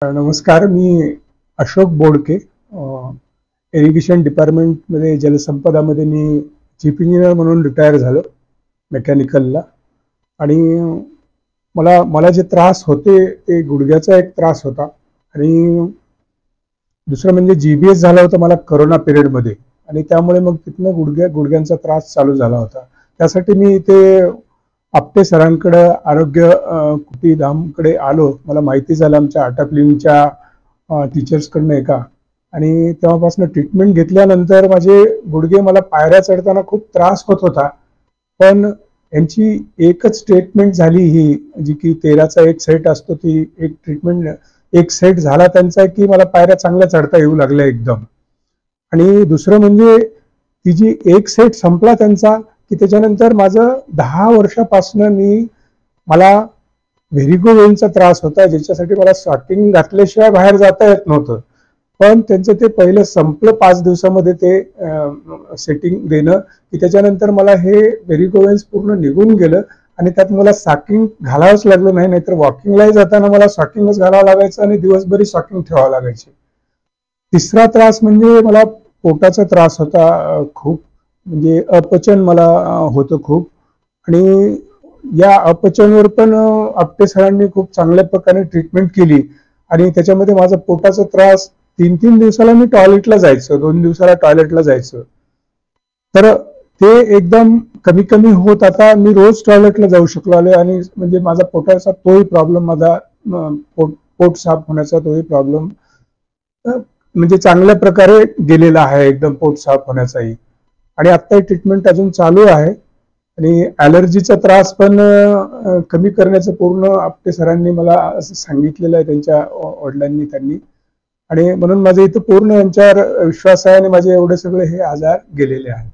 नमस्कार, मी अशोक बोडके. इरिगेशन डिपार्टमेंटमध्ये जलसंपदामध्ये मी chief engineer म्हणून रिटायर झालो मेकॅनिकलला. आणि मला मला जे त्रास होते ते गुडघ्याचा एक त्रास होता, आणि दुसरं म्हणजे GBS झाला होता मला करोना पिरियडमध्ये, आणि त्यामुळे मग तिथनं गुडघ्यांचा त्रास चालू झाला होता. त्यासाठी मी इथे आपटे सरांकडे आरोग्य कुटीधामकडे आलो. मला माहिती झालं आमच्या आटापलिंगच्या टीचर्सकडनं एका, आणि तेव्हापासून ट्रीटमेंट घेतल्यानंतर माझे गुडघे, मला पायऱ्या चढताना खूप त्रास होत होता. पण यांची एकच ट्रीटमेंट झाली ही, जी की 13चा एक सेट असतो, ती एक ट्रीटमेंट एक सेट झाला त्यांचा की मला पायऱ्या चांगल्या चढता येऊ लागल्या एकदम. आणि दुसरं म्हणजे ती जी एक सेट संपला त्यांचा की त्याच्यानंतर माझं 10 वर्षापासून मला व्हेरिगो वेनचा त्रास होता, ज्याच्यासाठी मला सॉकिंग घातल्याशिवाय बाहेर जाता येत नव्हतं. पण त्यांचं ते पहिलं संपलं 5 दिवसामध्ये ते सेटिंग देणं, की त्याच्यानंतर मला हे व्हेरिगो वेन्स पूर्ण निघून गेलं, आणि त्यात मला सॉकिंग घालावंच लागलं नाही. नाहीतर वॉकिंगलाही जाताना मला सॉकिंगच घालावं लागायचं आणि दिवसभरी सॉकिंग ठेवावं लागायची. तिसरा त्रास म्हणजे मला पोटाचा त्रास होता खूप, म्हणजे अपचन मला होतं खूप. आणि या अपचनवर पण आपटे सरांनी खूप चांगल्या प्रकारे ट्रीटमेंट केली, आणि त्याच्यामध्ये माझा पोटाचा त्रास 3-3 दिवसाला मी टॉयलेटला जायचं, 2 दिवसाला टॉयलेटला जायचं. तर ते एकदम कमी कमी होत आता मी रोज टॉयलेटला जाऊ शकलो आले. आणि म्हणजे माझा पोटाचा तोही प्रॉब्लेम, माझा पोट साफ होण्याचा तोही प्रॉब्लेम म्हणजे चांगल्या प्रकारे गेलेला आहे, एकदम पोट साफ होण्याचाही. आणि आता ट्रीटमेंट अजून चालू आहे. आणि ॲलर्जीचा त्रास पण कमी करण्याचं पूर्ण आपटे सरांनी मला असं सांगितलेलं आहे, त्यांच्या वडिलांनी त्यांनी. आणि म्हणून माझं इथं पूर्ण यांच्यावर विश्वास आहे, आणि माझे एवढे सगळे हे आजार गेलेले आहेत.